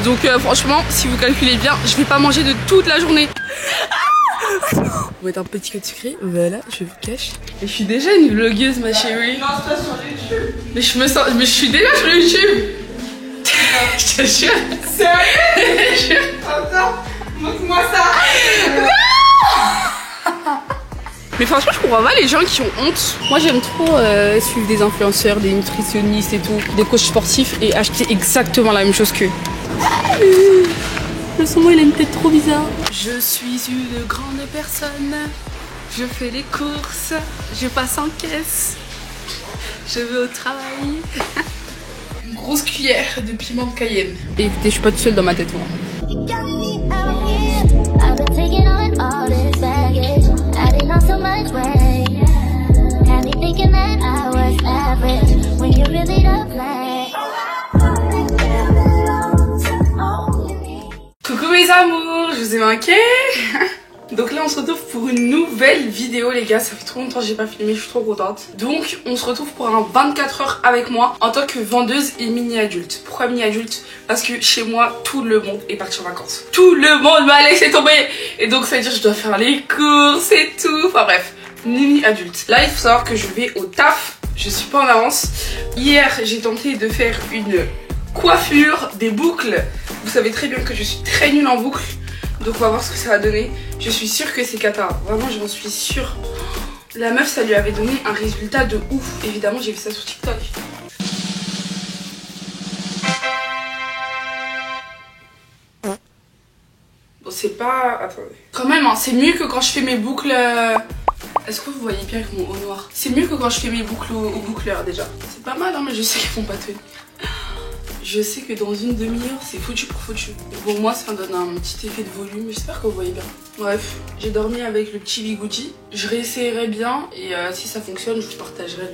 Donc franchement, si vous calculez bien, je vais pas manger de toute la journée. On va mettre un petit code sucré, voilà, je vous cache. Et je suis déjà une vlogueuse, ma chérie. Non, c'est pas sur YouTube. Mais je suis déjà sur YouTube. Je te jure. Sérieux? Attends, montre-moi ça. Mais franchement, je comprends pas les gens qui ont honte. Moi, j'aime trop suivre des influenceurs, des nutritionnistes et tout, des coachs sportifs et acheter exactement la même chose qu'eux. Le son, il a une tête trop bizarre. Je suis une grande personne. Je fais les courses. Je passe en caisse. Je vais au travail. Une grosse cuillère de piment de Cayenne. Et écoutez, je suis pas toute seule dans ma tête, moi. Coucou mes amours, je vous ai manqué. Donc là on se retrouve pour une nouvelle vidéo les gars, ça fait trop longtemps que j'ai pas filmé, je suis trop contente. Donc on se retrouve pour un 24 heures avec moi en tant que vendeuse et mini-adulte. Pourquoi mini-adulte? Parce que chez moi tout le monde est parti en vacances. Tout le monde m'a laissé tomber. Et donc ça veut dire que je dois faire les courses et tout. Enfin bref, mini-adulte. Là il faut savoir que je vais au taf, je suis pas en avance. Hier j'ai tenté de faire une coiffure, des boucles. Vous savez très bien que je suis très nulle en boucles. Donc on va voir ce que ça va donner. Je suis sûre que c'est cata. Vraiment j'en suis sûre. La meuf ça lui avait donné un résultat de ouf. Évidemment j'ai vu ça sur TikTok. Bon c'est pas... Attendez. Quand même hein, c'est mieux que quand je fais mes boucles... Est-ce que vous voyez bien avec mon haut noir? C'est mieux que quand je fais mes boucles au boucleur déjà. C'est pas mal hein, mais je sais qu'ils vont pas tenir. Je sais que dans une demi-heure, c'est foutu pour foutu. Et pour moi, ça donne un petit effet de volume. J'espère que vous voyez bien. Bref, j'ai dormi avec le petit bigoudi. Je réessayerai bien. Et si ça fonctionne, je vous partagerai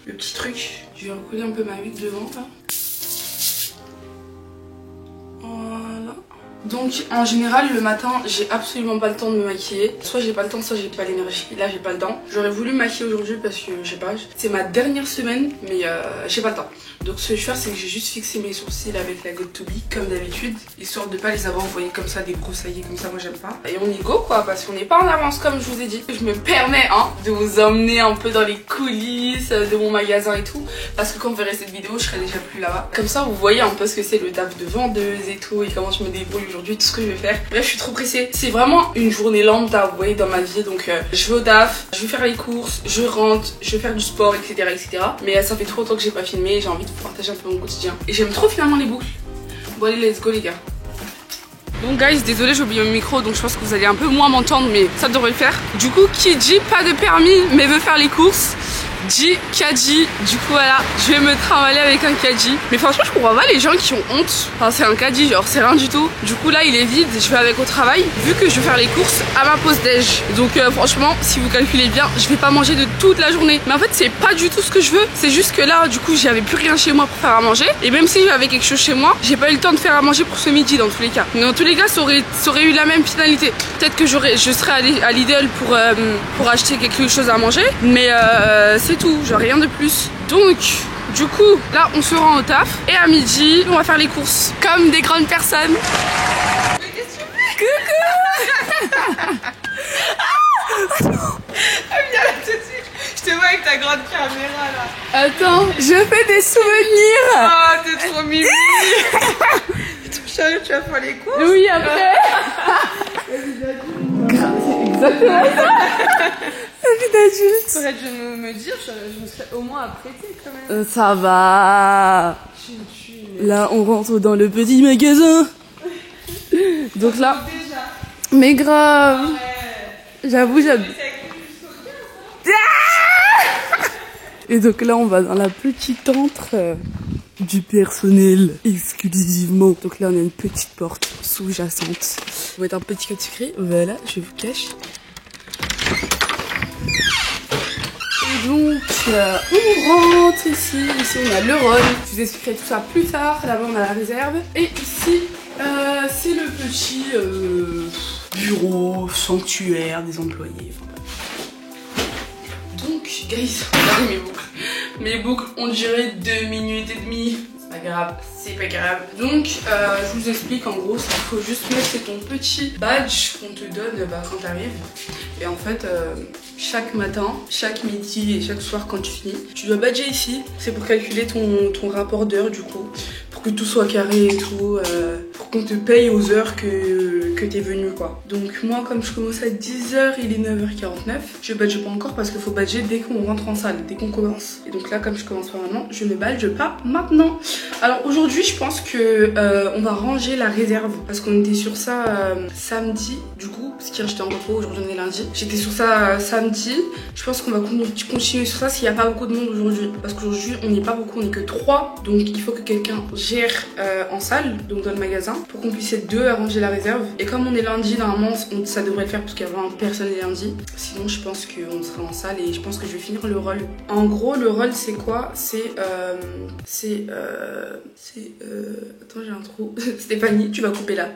le petit truc. Je vais recoller un peu ma huile devant, là. Voilà. Donc, en général, le matin, j'ai absolument pas le temps de me maquiller. Soit j'ai pas le temps, soit j'ai pas l'énergie. Là, j'ai pas le temps. J'aurais voulu me maquiller aujourd'hui parce que, je sais pas, c'est ma dernière semaine, mais j'ai pas le temps. Donc ce que je vais faire c'est que j'ai juste fixé mes sourcils avec la God To Be comme d'habitude, histoire de pas les avoir envoyés comme ça, débroussaillés comme ça, moi j'aime pas. Et on y go quoi, parce qu'on n'est pas en avance comme je vous ai dit. Je me permets hein, de vous emmener un peu dans les coulisses de mon magasin et tout, parce que quand vous verrez cette vidéo je serai déjà plus là-bas. Comme ça vous voyez un peu ce que c'est le taf de vendeuse et tout, et comment je me débrouille aujourd'hui, tout ce que je vais faire. Bref je suis trop pressée, c'est vraiment une journée lambda vous voyez dans ma vie, donc je vais au taf, je vais faire les courses, je rentre, je vais faire du sport etc etc. Mais ça fait trop longtemps que j'ai pas filmé, j'ai envie de partager un peu mon quotidien. Et j'aime trop finalement les boucles. Bon allez, let's go les gars. Donc guys, désolé j'ai oublié mon micro, donc je pense que vous allez un peu moins m'entendre, mais ça devrait le faire. Du coup, qui dit pas de permis mais veut faire les courses, dit caddie. Du coup voilà, je vais me trimballer avec un caddie. Mais franchement je comprends pas les gens qui ont honte. Enfin c'est un caddie, genre c'est rien du tout. Du coup là il est vide, je vais avec au travail, vu que je vais faire les courses à ma pause déj. Donc franchement si vous calculez bien, je vais pas manger de toute la journée. Mais en fait c'est pas du tout ce que je veux. C'est juste que là du coup j'avais plus rien chez moi pour faire à manger. Et même si j'avais quelque chose chez moi, j'ai pas eu le temps de faire à manger pour ce midi dans tous les cas. Mais dans tous les cas ça aurait eu la même finalité. Peut-être que je serais allée à Lidl pour acheter quelque chose à manger. Mais c'est tout, genre rien de plus. Donc du coup là on se rend au taf et à midi on va faire les courses comme des grandes personnes. Mais qu'est-ce que tu fais? Coucou. Viens là tout de suite. Je te vois avec ta grande caméra là. Attends, je fais des souvenirs. Ah t'es trop mimi. Tu vas faire les courses? Oui après. C'est exactement ça. La vie d'adulte. T'aurais dû me dire, je me serais au moins apprêtée quand même. Ça va. Là on rentre dans le petit magasin. Donc là. Déjà. Mais grave. J'avoue. Et donc là on va dans la petite entre du personnel exclusivement. Donc là on a une petite porte sous-jacente. On va mettre un petit code sucré. Voilà, je vous cache. Et donc on rentre ici. Ici on a le Rhône. Je vous expliquerai tout ça plus tard. Là-bas on a la réserve. Et ici c'est le petit bureau sanctuaire des employés. Enfin, donc guys, regardez mes boucles. Mes boucles ont duré 2 minutes et demie. pas grave, c'est pas grave. Donc je vous explique en gros, il faut juste mettre ton petit badge qu'on te donne quand t'arrives. Et en fait chaque matin, chaque midi et chaque soir quand tu finis, tu dois badger ici. C'est pour calculer ton rapport d'heure du coup, pour que tout soit carré et tout, pour qu'on te paye aux heures que t'es venu quoi. Donc moi comme je commence à 10h, il est 9h49. Je badge pas encore parce qu'il faut badger dès qu'on rentre en salle, dès qu'on commence. Et donc là comme je commence pas maintenant, je ne badge pas maintenant. Alors aujourd'hui je pense que on va ranger la réserve parce qu'on était sur ça samedi du coup, parce qu'hier j'étais en repos, aujourd'hui on est lundi. J'étais sur ça samedi. Je pense qu'on va continuer sur ça s'il n'y a pas beaucoup de monde aujourd'hui. Parce qu'aujourd'hui on n'est pas beaucoup, on n'est que 3. Donc il faut que quelqu'un gère en salle, donc dans le magasin, pour qu'on puisse être 2 à ranger la réserve. Et comme on est lundi, normalement ça devrait le faire parce qu'il y a vraiment personne les lundis. Sinon je pense qu'on sera en salle et je pense que je vais finir le rôle. En gros le rôle c'est quoi? Attends j'ai un trou. Stéphanie, tu vas couper là.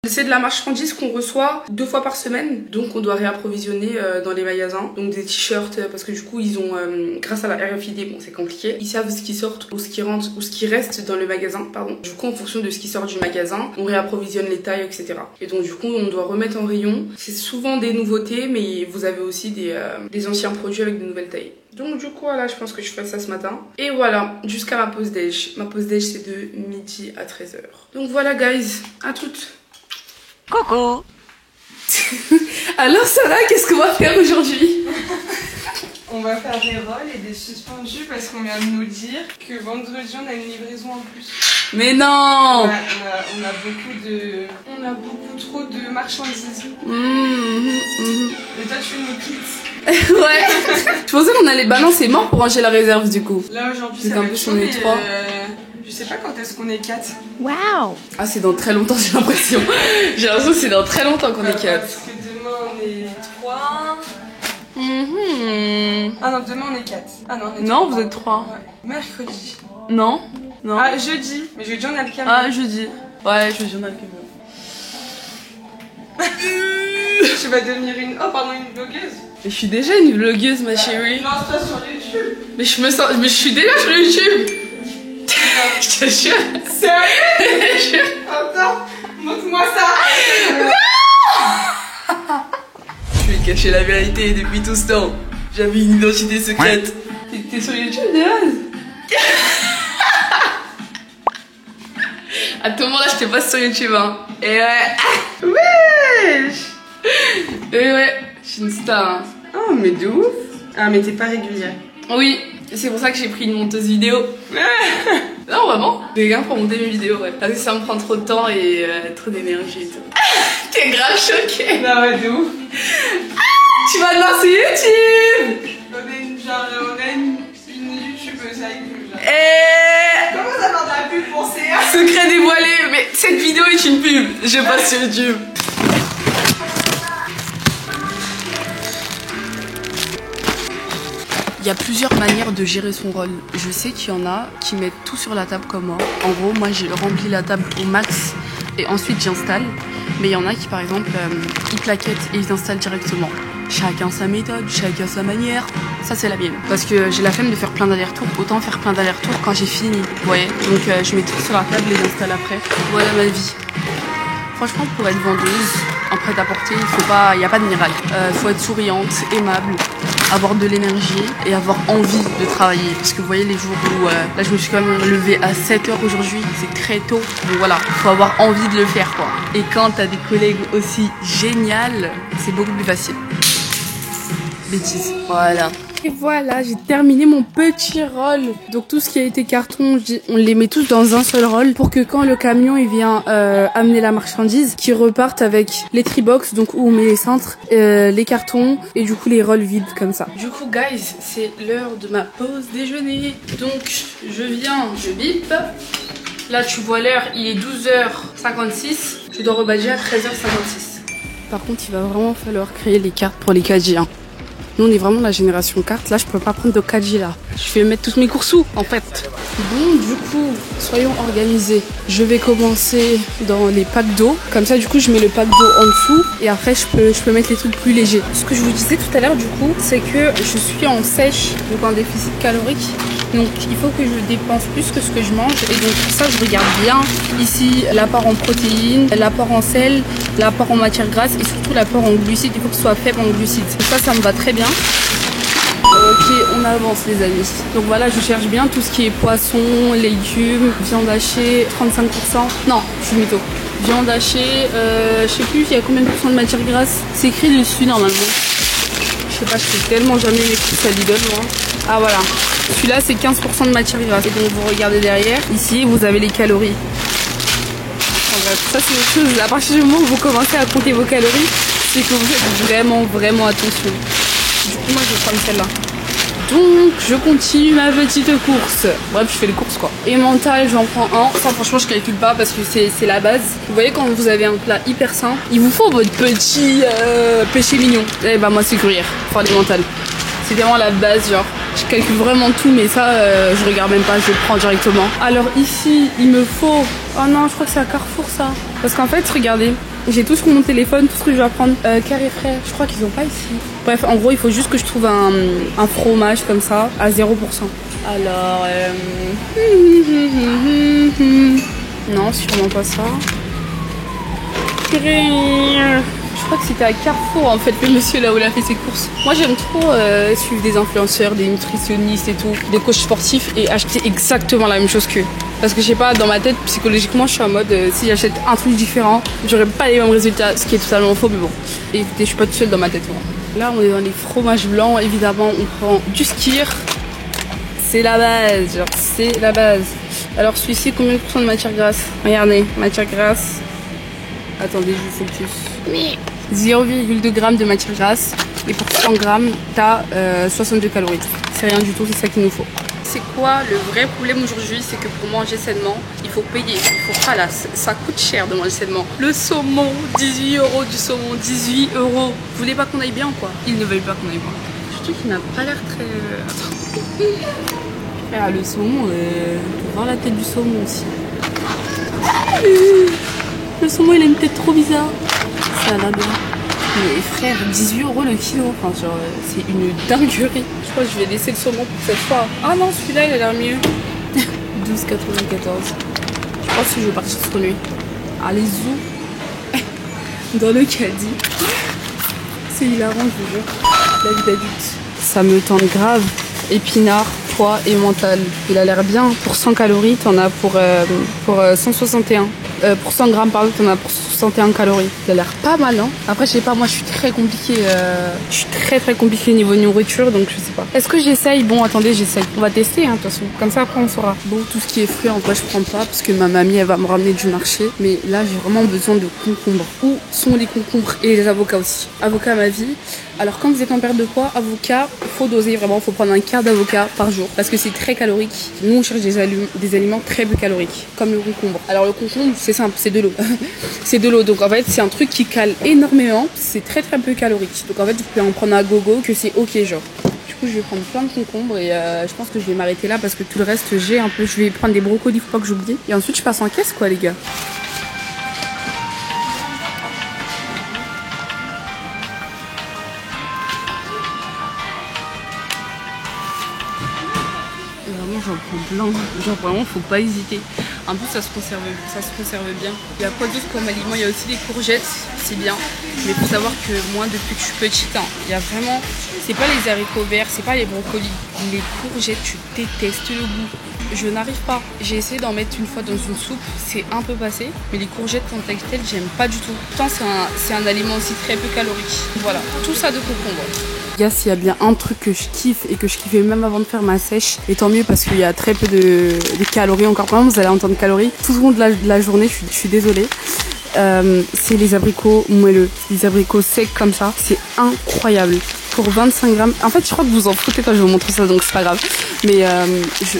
C'est de la marchandise qu'on reçoit 2 fois par semaine, donc on doit réapprovisionner dans les magasins. Donc des t-shirts, parce que du coup ils ont, grâce à la RFID, bon c'est compliqué, ils savent ce qui sort ou ce qui rentre ou ce qui reste dans le magasin, pardon. Du coup en fonction de ce qui sort du magasin, on réapprovisionne les tailles, etc. Et donc du coup on doit remettre en rayon. C'est souvent des nouveautés, mais vous avez aussi des anciens produits avec de nouvelles tailles. Donc du coup là je pense que je ferai ça ce matin. Et voilà, jusqu'à ma pause déj. Ma pause déj c'est de midi à 13h. Donc voilà guys, à toutes. Coucou. Alors Sarah, qu'est-ce qu'on va faire aujourd'hui? On va faire des rolls et des suspendus parce qu'on vient de nous dire que vendredi on a une livraison en plus. Mais non. Ouais, on a beaucoup trop de marchandises. Et toi tu nous quittes. Ouais. Je pensais qu'on allait balancer mort pour ranger la réserve du coup. Là aujourd'hui c'est ça qu'en va plus, être chaud, on est mais, 3. je sais pas quand est-ce qu'on est 4. Wow. Ah c'est dans très longtemps j'ai l'impression. J'ai l'impression que c'est dans très longtemps qu'on est 4. Parce que demain on est 3. Ah non, demain on est 4. Ah non, on est 3. Non, vous êtes 3. Ouais. Mercredi. Non. Non. Ah jeudi. Mais jeudi on a le camion. Ah jeudi. Ouais, jeudi on a le camion. Tu vas devenir une blogueuse. Mais je suis déjà une vlogueuse ma chérie. Lance-toi sur YouTube. Mais je suis déjà sur YouTube. Je te jure. Sérieux? Attends, montre-moi ça. Je vais cacher la vérité depuis tout ce temps. J'avais une identité secrète. T'es sur YouTube déjà? À tout moment là, je te passe sur YouTube hein. Et ouais. Wesh. Et ouais, je suis une star hein. Oh mais de ouf. Ah mais t'es pas régulière. Oui, c'est pour ça que j'ai pris une monteuse vidéo. Non vraiment, j'ai rien pour monter mes vidéos ouais. Parce que ça me prend trop de temps et trop d'énergie et tout. T'es grave choquée. Non ouais de ouf. Tu vas te lancer YouTube. On a une youtubeuse avec nous genre. Et Comment ça va de la pub pour CA? secret dévoilé, mais cette vidéo est une pub. Je passe sur YouTube. Il y a plusieurs manières de gérer son rôle. Je sais qu'il y en a qui mettent tout sur la table comme moi. En gros, moi j'ai rempli la table au max et ensuite j'installe. Mais il y en a qui par exemple, ils plaquettent et ils installent directement. Chacun sa méthode, chacun sa manière. Ça c'est la mienne. Parce que j'ai la flemme de faire plein d'allers-retours. Autant faire plein d'allers-retours quand j'ai fini. Vous voyez? Donc je mets tout sur la table et j'installe après. Voilà ma vie. Franchement pour être vendeuse, en prêt-à-porter, il n'y a pas de miracle. Faut être souriante, aimable, avoir de l'énergie et avoir envie de travailler. Parce que vous voyez les jours où là je me suis quand même levée à 7h aujourd'hui, c'est très tôt. Donc voilà, faut avoir envie de le faire quoi. Et quand t'as des collègues aussi géniales, c'est beaucoup plus facile. Bêtise. Voilà. Et voilà, j'ai terminé mon petit rôle. Donc tout ce qui a été carton, on les met tous dans un seul rôle pour que quand le camion il vient amener la marchandise, qu'ils repartent avec les tribox, donc où on met les cintres, les cartons et du coup les rôles vides comme ça. Du coup guys, c'est l'heure de ma pause déjeuner. Donc je viens, je bip. Là tu vois l'heure, il est 12h56. Je dois rebadger à 13h56. Par contre il va vraiment falloir créer les cartes pour les KG. Nous on est vraiment la génération carte, là je peux pas prendre de 4G là. Je vais mettre tous mes cours sous en fait. Bon du coup, soyons organisés. Je vais commencer dans les packs d'eau. Comme ça du coup je mets le pack d'eau en dessous et après je peux mettre les trucs plus légers. Ce que je vous disais tout à l'heure du coup, c'est que je suis en sèche, donc en déficit calorique. Donc il faut que je dépense plus que ce que je mange. Et donc pour ça je regarde bien ici l'apport en protéines, l'apport en sel, l'apport en matière grasse et surtout l'apport en glucides. Il faut que ce soit faible en glucides. Ça me va très bien. Ok, on avance les amis. Donc voilà, je cherche bien tout ce qui est poisson, légumes, viande hachée, 35%. Non, je suis mytho. Viande hachée, je sais plus, il y a combien de pourcents de matière grasse? C'est écrit dessus normalement. Je sais pas, je fais tellement jamais mes courses à Lidl moi. Ah voilà, celui-là c'est 15% de matière grasse. Et donc vous regardez derrière, ici vous avez les calories. En bref, ça c'est autre chose. À partir du moment où vous commencez à compter vos calories, c'est que vous faites vraiment attention. Du coup moi je vais prendre celle-là. Donc je continue ma petite course. Bref, je fais les courses quoi. Et mental, j'en prends un. Ça franchement je calcule pas parce que c'est la base. Vous voyez quand vous avez un plat hyper sain, il vous faut votre petit péché mignon. Et bah moi c'est courir, enfin les mentales. C'est vraiment la base genre. Je calcule vraiment tout mais ça je regarde même pas, je le prends directement. Alors ici il me faut... Oh non je crois que c'est à Carrefour ça. Parce qu'en fait regardez, j'ai tout sur mon téléphone, tout ce que je dois prendre. Carré frais, je crois qu'ils ont pas ici. Bref, en gros, il faut juste que je trouve un fromage comme ça à 0%. Alors, non, sûrement pas ça. Je crois que c'était à Carrefour en fait, le monsieur là où il a fait ses courses. Moi j'aime trop suivre des influenceurs, des nutritionnistes et tout, des coachs sportifs et acheter exactement la même chose qu'eux. Parce que je sais pas, dans ma tête, psychologiquement, je suis en mode si j'achète un truc différent, j'aurai pas les mêmes résultats, ce qui est totalement faux, mais bon. Et écoutez, je suis pas toute seule dans ma tête, moi. Là, on est dans les fromages blancs, évidemment, on prend du skyr. C'est la base, genre, c'est la base. Alors, celui-ci, combien de pourcents de matière grasse? Regardez, matière grasse. Attendez, je vous focus. 0,2 g de matière grasse. Et pour 100 g, t'as 62 calories. C'est rien du tout, c'est ça qu'il nous faut. C'est quoi le vrai problème aujourd'hui? C'est que pour manger sainement, il faut payer. Il faut pas là, ça coûte cher de manger sainement. Le saumon, 18 € du saumon, 18 €. Vous voulez pas qu'on aille bien quoi? Ils ne veulent pas qu'on aille bien. Surtout qu'il n'a pas l'air très... Ah, le saumon, on voir la tête du saumon aussi. Le saumon il a une tête trop bizarre. Ça va bien. Mais frère, 18 € le kilo, enfin genre c'est une dinguerie. Je crois que je vais laisser le saumon pour cette fois. Ah non, celui-là il a l'air mieux. 12,94. Je pense que je vais partir sur lui. Allez zou. Dans le caddie. C'est hilarant, je vous jure. La vie d'adulte. Ça me tente grave. Épinard, pois et mental. Il a l'air bien. Pour 100 calories, t'en as pour 161. Pour 100 grammes, pardon, t'en as pour 61 calories. Il a l'air pas mal, hein. Après, je sais pas, moi, je suis très compliquée. Je suis très compliquée niveau nourriture, donc je sais pas. Est-ce que j'essaye? Bon, attendez, j'essaye. On va tester, hein, de toute façon. Comme ça, après, on saura. Bon, tout ce qui est fruits, en vrai, je prends pas parce que ma mamie, elle va me ramener du marché. Mais là, j'ai vraiment besoin de concombres. Où sont les concombres? Et les avocats aussi. Avocat à ma vie. Alors, quand vous êtes en perte de poids, avocat, faut doser vraiment. Faut prendre un quart d'avocat par jour parce que c'est très calorique. Nous, on cherche des aliments très peu caloriques, comme le concombre. Alors, le concombre, c'est simple, c'est de l'eau. C'est de l'eau, donc en fait c'est un truc qui cale énormément, c'est très peu calorique. Donc en fait vous pouvez en prendre à gogo que c'est ok genre. Du coup je vais prendre plein de concombres et je pense que je vais m'arrêter là parce que tout le reste j'ai un peu. Je vais prendre des brocolis, faut pas que j'oublie. Et ensuite je passe en caisse quoi les gars. Vraiment j'en prends plein, genre vraiment faut pas hésiter. En plus ça se conserve bien. Il y a quoi d'autre comme aliment? Il y a aussi des courgettes, c'est bien. Mais il faut savoir que moi depuis que je suis petite, hein, il y a vraiment... C'est pas les haricots verts, c'est pas les brocolis. Les courgettes, je déteste le goût. Je n'arrive pas. J'ai essayé d'en mettre une fois dans une soupe, c'est un peu passé. Mais les courgettes en tant que telles, j'aime pas du tout. Pourtant c'est un aliment aussi très peu calorique. Voilà, tout ça de concombre. Gars, s'il y a bien un truc que je kiffe et que je kiffais même avant de faire ma sèche, et tant mieux parce qu'il y a très peu de calories, encore pas, vous allez entendre calories tout au long de la journée, je suis désolée. C'est les abricots moelleux, les abricots secs comme ça, c'est incroyable. Pour 25 grammes, en fait je crois que vous en foutez quand je vais vous montrer ça, donc c'est pas grave. Mais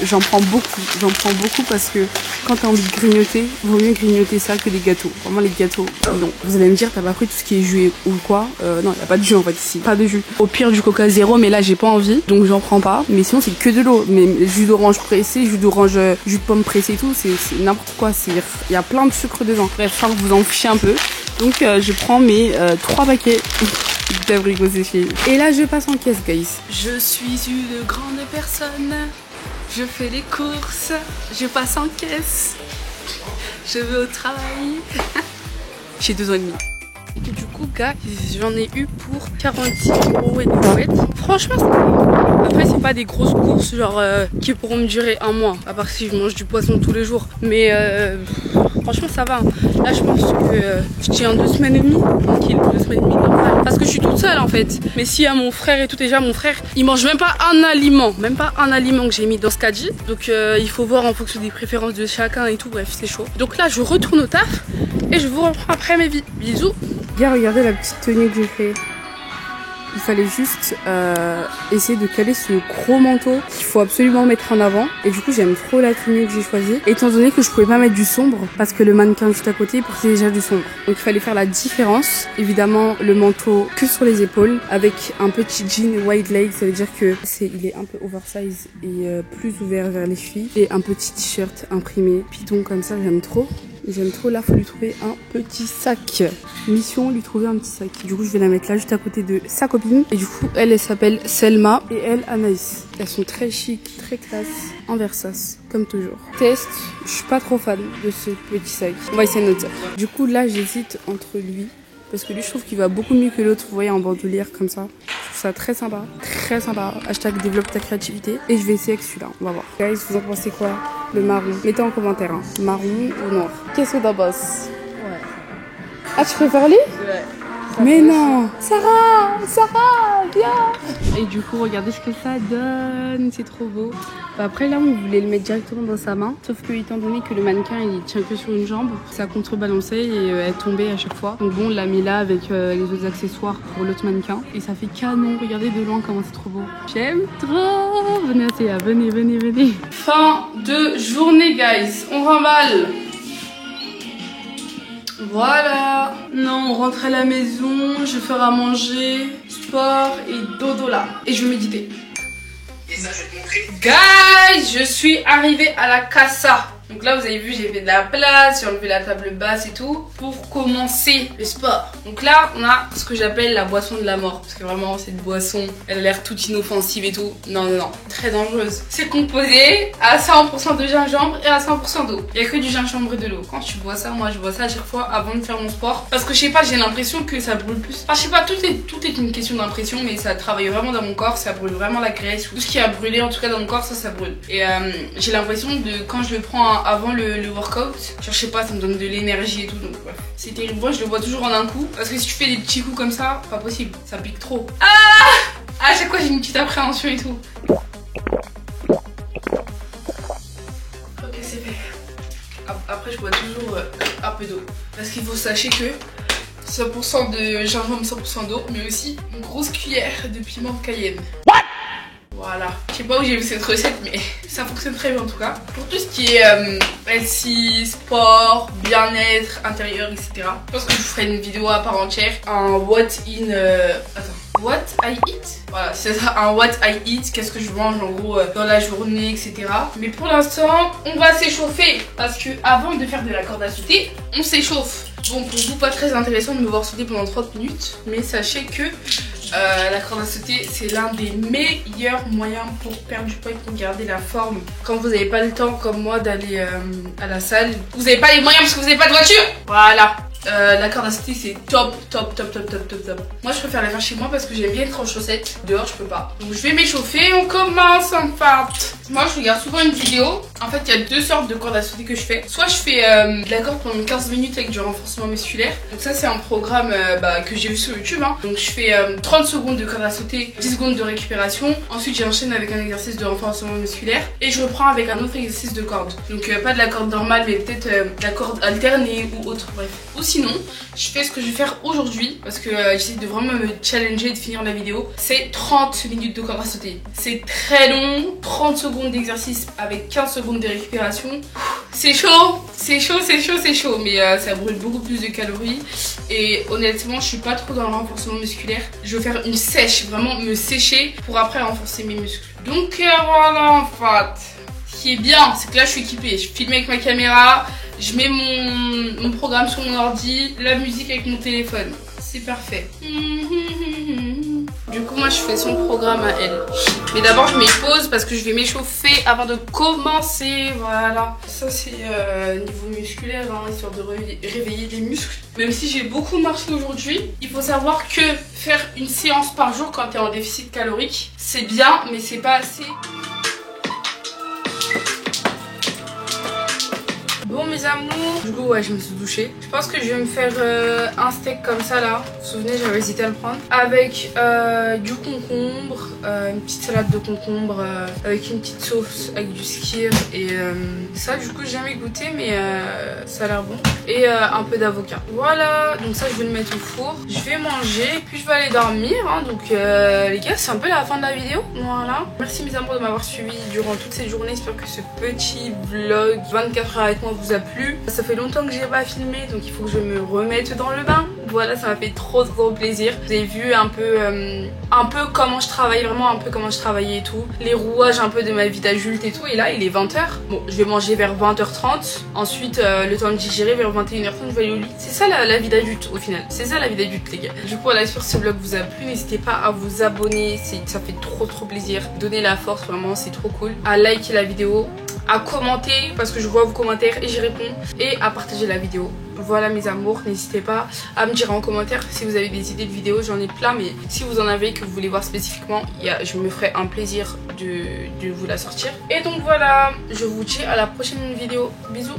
j'en prends beaucoup parce que quand t'as envie de grignoter, vaut mieux grignoter ça que les gâteaux. Vraiment les gâteaux, non. Vous allez me dire, t'as pas pris tout ce qui est jus ou quoi? Non, y a pas de jus en fait ici, pas de jus. Au pire du coca zéro, mais là j'ai pas envie, donc j'en prends pas. Mais sinon c'est que de l'eau. Mais jus d'orange pressé, jus d'orange, jus de pomme pressé et tout, c'est n'importe quoi. Il y a plein de sucre dedans. Bref, je crois que vous en fichez un peu. Donc je prends mes 3 paquets d'abricots séchés. Et là je passe en caisse guys. Je suis une grande personne. je fais les courses, je passe en caisse, je vais au travail. J'ai 2 ans et demi. Et du coup, gars, j'en ai eu pour 46 € et des couettes. Franchement, ça va. Après, c'est pas des grosses courses genre qui pourront me durer un mois. À part si je mange du poisson tous les jours. Mais franchement, ça va. Là, je pense que je tiens 2 semaines et demie. Tranquille, 2 semaines et demie normal. Parce que je suis toute seule en fait. Mais s'il y a mon frère et tout, déjà, mon frère, il mange même pas un aliment. Même pas un aliment que j'ai mis dans ce caddie. Donc, il faut voir en fonction des préférences de chacun et tout. Bref, c'est chaud. Donc là, je retourne au taf et je vous reprends après mes vies. Bisous. Bien, regardez la petite tenue que j'ai fait. Il fallait juste essayer de caler ce gros manteau qu'il faut absolument mettre en avant. Et du coup, j'aime trop la tenue que j'ai choisie. Étant donné que je pouvais pas mettre du sombre parce que le mannequin juste à côté portait déjà du sombre. Donc il fallait faire la différence. Évidemment, le manteau que sur les épaules avec un petit jean wide leg. Ça veut dire que il est un peu oversize et plus ouvert vers les chevilles. Et un petit t-shirt imprimé python comme ça, j'aime trop. J'aime trop, là, faut lui trouver un petit sac. Mission, lui trouver un petit sac. Du coup, je vais la mettre là, juste à côté de sa copine. Et du coup, elle s'appelle Selma et elle, Anaïs. Elles sont très chic, très classe, en Versace, comme toujours. Test, je suis pas trop fan de ce petit sac. On va essayer notre sac. Du coup, là, j'hésite entre lui. Parce que lui, je trouve qu'il va beaucoup mieux que l'autre, vous voyez, en bandoulière comme ça. Je trouve ça très sympa, très sympa. Hashtag développe ta créativité. Et je vais essayer avec celui-là, on va voir. Guys, vous en pensez quoi? Le marron. Mettez en commentaire, hein. Marron ou noir. Qu'est-ce que t'en penses? Ouais. Ah, tu préfères lui? Ouais. Mais non! Sarah! Sarah! Viens! Et du coup, regardez ce que ça donne. C'est trop beau. Après, là, on voulait le mettre directement dans sa main. Sauf que, étant donné que le mannequin, il tient que sur une jambe, ça contrebalancé et elle tombait à chaque fois. Donc bon, on l'a mis là avec les autres accessoires pour l'autre mannequin. Et ça fait canon. Regardez de loin comment c'est trop beau. J'aime trop! Venez, Théa. Venez, venez, venez. Fin de journée, guys. On remballe. Voilà. Non, on rentre à la maison, je vais faire à manger, sport et dodo là. Et je vais méditer. Et ça, je vais te montrer. Guys, je suis arrivée à la casa. Donc là, vous avez vu, j'ai fait de la place, j'ai enlevé la table basse et tout pour commencer le sport. Donc là, on a ce que j'appelle la boisson de la mort. Parce que vraiment, cette boisson, elle a l'air toute inoffensive et tout. Non, non, non, très dangereuse. C'est composé à 100% de gingembre et à 100% d'eau. Il n'y a que du gingembre et de l'eau. Quand tu bois ça, moi, je bois ça à chaque fois avant de faire mon sport. Parce que je sais pas, j'ai l'impression que ça brûle plus. Enfin, je sais pas, tout est une question d'impression, mais ça travaille vraiment dans mon corps. Ça brûle vraiment la graisse. Tout ce qui a brûlé, en tout cas, dans mon corps, ça brûle. Et j'ai l'impression de, quand je le prends avant le workout, genre je sais pas, ça me donne de l'énergie et tout, donc bref, c'est terrible. Moi je le bois toujours en un coup parce que si tu fais des petits coups comme ça, pas possible, ça pique trop. À chaque fois j'ai une petite appréhension et tout. Ok, c'est fait. Après je bois toujours un peu d'eau parce qu'il faut sachez que 100% de gingembre, 100% d'eau, mais aussi une grosse cuillère de piment de Cayenne. Voilà, je sais pas où j'ai vu cette recette, mais ça fonctionne très bien en tout cas. Pour tout ce qui est healthy, sport, bien-être, intérieur, etc. Je pense que je vous ferai une vidéo à part entière. Un what I eat. Voilà, c'est ça, un what I eat. Qu'est-ce que je mange en gros dans la journée, etc. Mais pour l'instant, on va s'échauffer. Parce que avant de faire de la corde à sauter, on s'échauffe. Bon, pour vous, pas très intéressant de me voir sauter pendant 30 minutes. Mais sachez que la corde à sauter, c'est l'un des meilleurs moyens pour perdre du poids et pour garder la forme. Quand vous n'avez pas le temps, comme moi, d'aller à la salle, vous n'avez pas les moyens parce que vous n'avez pas de voiture. Voilà. La corde à sauter, c'est top. Moi, je préfère la faire chez moi parce que j'aime bien être en chaussettes. Dehors, je peux pas. Donc, je vais m'échauffer. On commence en fait. Moi, je regarde souvent une vidéo. En fait, il y a 2 sortes de cordes à sauter que je fais. Soit je fais de la corde pendant 15 minutes avec du renforcement musculaire. Donc ça, c'est un programme que j'ai vu sur YouTube. Hein. Donc je fais 30 secondes de corde à sauter, 10 secondes de récupération. Ensuite, j'enchaîne avec un exercice de renforcement musculaire. Et je reprends avec un autre exercice de corde. Donc pas de la corde normale, mais peut-être la corde alternée ou autre. Bref. Ou sinon, je fais ce que je vais faire aujourd'hui. Parce que j'essaie de vraiment me challenger, de finir la vidéo. C'est 30 minutes de corde à sauter. C'est très long. 30 secondes d'exercice avec 15 secondes de récupération. C'est chaud, c'est chaud, mais ça brûle beaucoup plus de calories. Et honnêtement, je suis pas trop dans le renforcement musculaire. Je veux faire une sèche, vraiment me sécher pour après renforcer mes muscles. Donc voilà en fait. Ce qui est bien, c'est que là je suis équipée. Je filme avec ma caméra, je mets mon programme sur mon ordi, la musique avec mon téléphone. C'est parfait. Du coup moi je fais son programme à elle. Mais d'abord je mets pause parce que je vais m'échauffer avant de commencer. Voilà. Ça c'est niveau musculaire, hein, histoire de réveiller les muscles. Même si j'ai beaucoup marché aujourd'hui, il faut savoir que faire une séance par jour quand tu es en déficit calorique, c'est bien mais c'est pas assez. Bon mes amours, du coup ouais je me suis douchée. Je pense que je vais me faire un steak comme ça là. Vous vous souvenez j'avais hésité à le prendre. Avec du concombre, une petite salade de concombre avec une petite sauce avec du skyr et ça du coup j'ai jamais goûté mais ça a l'air bon. Et un peu d'avocat. Voilà, donc ça je vais le mettre au four. Je vais manger puis je vais aller dormir hein. Donc les gars c'est un peu la fin de la vidéo. Voilà. Merci mes amours de m'avoir suivi durant toute cette journée. J'espère que ce petit vlog 24 heures avec moi vous a plu. Ça fait longtemps que j'ai pas filmé donc il faut que je me remette dans le bain. Voilà, ça m'a fait trop plaisir. Vous avez vu un peu comment je travaille, vraiment un peu comment je travaillais et tout. Les rouages un peu de ma vie d'adulte et tout. Et là il est 20h. Bon je vais manger vers 20h30. Ensuite le temps de digérer vers 21h30 je vais aller au lit. C'est ça la vie d'adulte au final. C'est ça la vie d'adulte les gars. Du coup voilà, j'espère que ce vlog vous a plu. N'hésitez pas à vous abonner. Ça fait trop plaisir. Donnez la force vraiment, c'est trop cool. À liker la vidéo, à commenter parce que je vois vos commentaires et j'y réponds, et à partager la vidéo. Voilà mes amours, n'hésitez pas à me dire en commentaire si vous avez des idées de vidéos, j'en ai plein mais si vous en avez que vous voulez voir spécifiquement, je me ferai un plaisir de vous la sortir. Et donc voilà, je vous dis à la prochaine vidéo, bisous.